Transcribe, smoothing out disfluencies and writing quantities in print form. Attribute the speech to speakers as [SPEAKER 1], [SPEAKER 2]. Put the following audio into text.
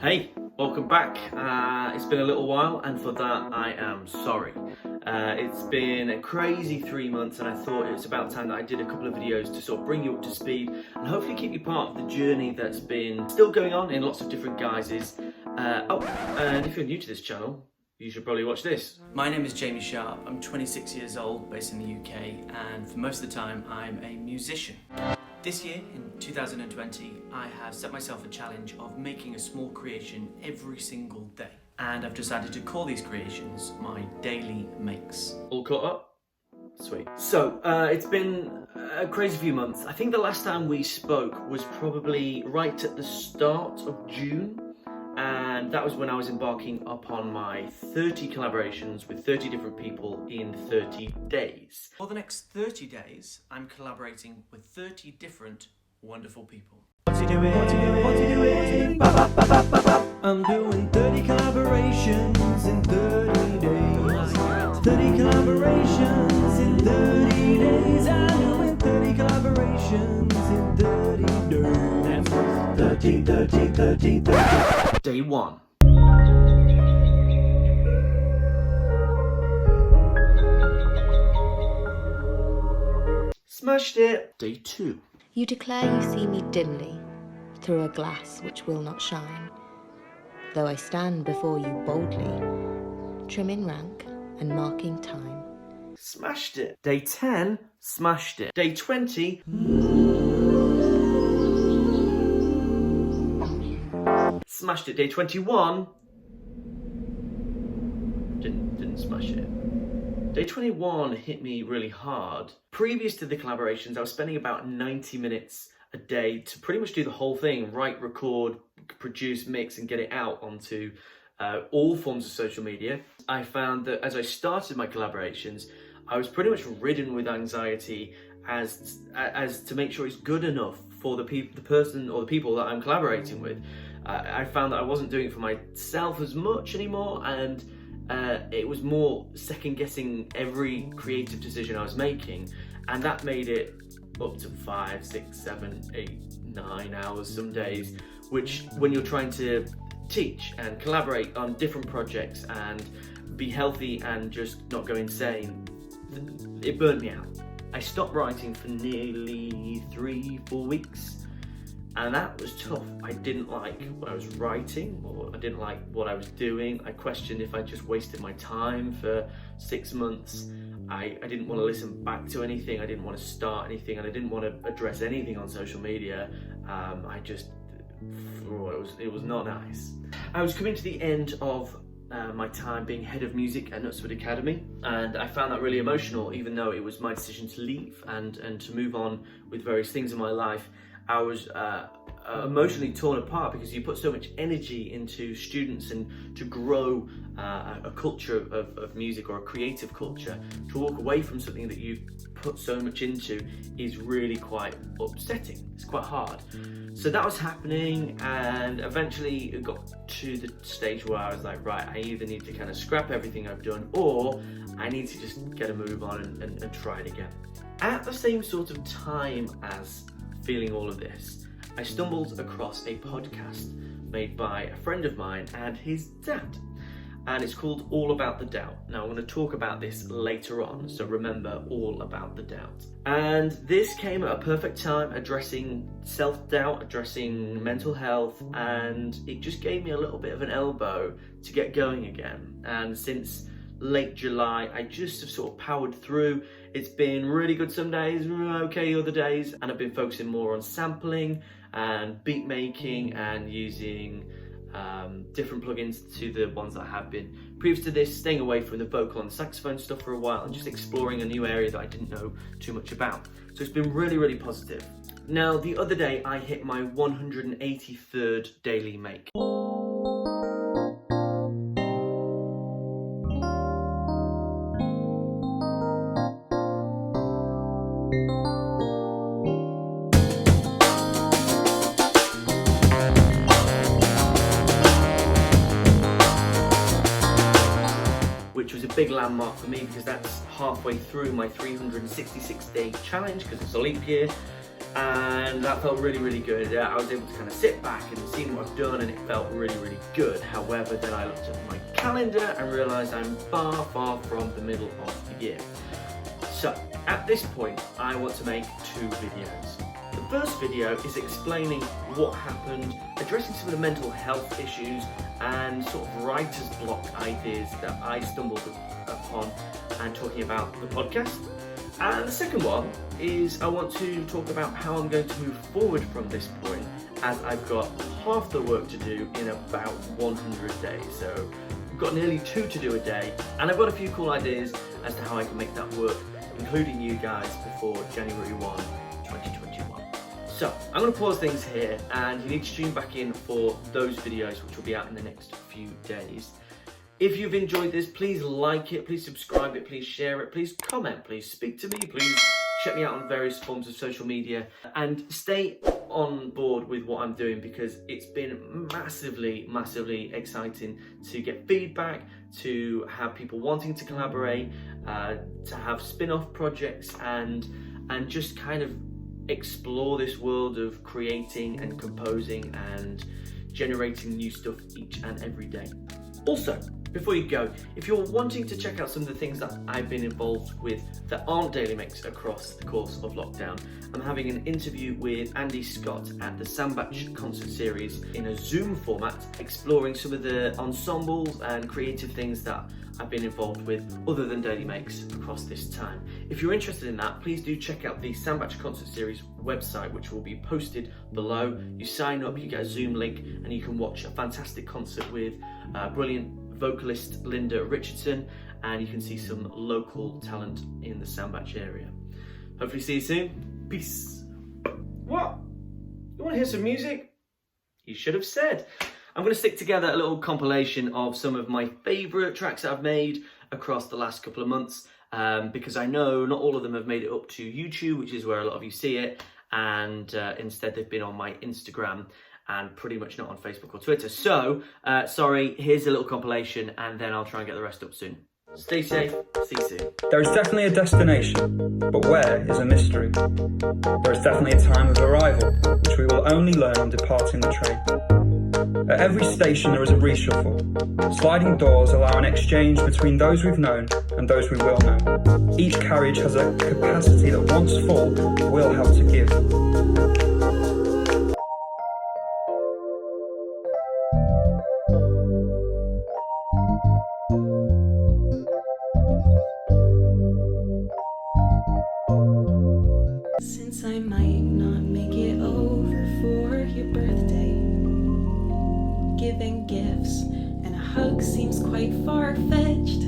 [SPEAKER 1] Hey, welcome back. It's been a little while, and for that I am sorry. It's been a crazy 3 months, and I thought it's about time that I did a couple of videos to sort of bring you up to speed and hopefully keep you part of the journey that's been still going on in lots of different guises. And if you're new to this channel, you should probably watch this.
[SPEAKER 2] My name is Jamie Sharp. I'm 26 years old, based in the UK, and for most of the time I'm a musician. This year, in 2020, I have set myself a challenge of making a small creation every single day. And I've decided to call these creations my daily makes.
[SPEAKER 1] All caught up? Sweet. So, it's been a crazy few months. I think the last time we spoke was probably right at the start of June. And that was when I was embarking upon my 30 collaborations with 30 different people in 30 days.
[SPEAKER 2] For the next 30 days, I'm collaborating with 30 different wonderful people.
[SPEAKER 3] What's he doing? What's he doing? What's he doing? Ba, ba, ba, ba, ba, ba. I'm doing 30 collaborations in 30 days. 30 collaborations in 30 days. I'm doing 30 collaborations in 30 days. 30, 30, 30, 30.
[SPEAKER 1] Day 1. Smashed it. Day 2.
[SPEAKER 4] You declare you see me dimly, through a glass which will not shine, though I stand before you boldly, trimming rank and marking time.
[SPEAKER 1] Smashed it. Day 10. Smashed it. Day 20. Smashed it. Day 21. Didn't smash it. Day 21 hit me really hard. Previous to the collaborations, I was spending about 90 minutes a day to pretty much do the whole thing: write, record, produce, mix, and get it out onto all forms of social media. I found that as I started my collaborations, I was pretty much ridden with anxiety as to make sure it's good enough for the person or the people that I'm collaborating with. I found that I wasn't doing it for myself as much anymore, and it was more second guessing every creative decision I was making, and that made it up to 5, 6, 7, 8, 9 hours some days, which when you're trying to teach and collaborate on different projects and be healthy and just not go insane, it burnt me out. I stopped writing for nearly 3-4 weeks. And that was tough. I didn't like what I was writing, or I didn't like what I was doing. I questioned if I just wasted my time for 6 months. I didn't want to listen back to anything. I didn't want to start anything, and I didn't want to address anything on social media. It was not nice. I was coming to the end of my time being head of music at Knutsford Academy, and I found that really emotional, even though it was my decision to leave and to move on with various things in my life. I was emotionally torn apart because you put so much energy into students and to grow a culture of music, or a creative culture. To walk away from something that you've put so much into is really quite upsetting. It's quite hard. So that was happening, and eventually it got to the stage where I was like, right, I either need to kind of scrap everything I've done, or I need to just get a move on and try it again. At the same sort of time as feeling all of this, I stumbled across a podcast made by a friend of mine and his dad, and it's called All About the Doubt. Now, I'm going to talk about this later on, so remember, All About the Doubt. And this came at a perfect time, addressing self-doubt, addressing mental health, and it just gave me a little bit of an elbow to get going again. And since late July, I just have sort of powered through. It's been really good some days, okay other days, and I've been focusing more on sampling and beat making and using different plugins to the ones that I have been. Previous to this, staying away from the vocal and saxophone stuff for a while and just exploring a new area that I didn't know too much about. So it's been really, really positive. Now, the other day I hit my 183rd daily make. Which was a big landmark for me because that's halfway through my 366-day challenge, because it's a leap year. and that felt really, really good. I was able to kind of sit back and see what I've done, and it felt really, really good. However, then I looked at my calendar and realised I'm far, far from the middle of the year. So at this point, I want to make 2 videos. The first video is explaining what happened, addressing some of the mental health issues and sort of writer's block ideas that I stumbled upon, and talking about the podcast. And the second one is I want to talk about how I'm going to move forward from this point, as I've got half the work to do in about 100 days. So I've got nearly 2 to do a day, and I've got a few cool ideas as to how I can make that work, including you guys, before January 1, 2021. So I'm going to pause things here, and you need to tune back in for those videos, which will be out in the next few days. If you've enjoyed this, please like it, please subscribe it, please share it, please comment, please speak to me, please check me out on various forms of social media, and stay on board with what I'm doing, because it's been massively, massively exciting to get feedback, to have people wanting to collaborate, to have spin-off projects, and just kind of explore this world of creating and composing and generating new stuff each and every day. Also, before you go, if you're wanting to check out some of the things that I've been involved with that aren't daily makes across the course of lockdown, I'm having an interview with Andy Scott at the Sandbach concert series in a Zoom format, exploring some of the ensembles and creative things that I've been involved with other than daily makes across this time. If you're interested in that, please do check out the Sandbach concert series website, which will be posted below. You sign up, you get a Zoom link, and you can watch a fantastic concert with brilliant vocalist Linda Richardson, and you can see some local talent in the Sandbach area. Hopefully see you soon. Peace. What? You want to hear some music? You should have said. I'm going to stick together a little compilation of some of my favourite tracks that I've made across the last couple of months, because I know not all of them have made it up to YouTube, which is where a lot of you see it, and instead they've been on my Instagram and pretty much not on Facebook or Twitter. So, sorry, here's a little compilation, and then I'll try and get the rest up soon. Stay safe, see you soon.
[SPEAKER 5] There is definitely a destination, but where is a mystery. There is definitely a time of arrival, which we will only learn on departing the train. At every station there is a reshuffle. Sliding doors allow an exchange between those we've known and those we will know. Each carriage has a capacity that once full will have to give.
[SPEAKER 6] Since I might not make it over for your birthday, giving gifts and a hug seems quite far-fetched.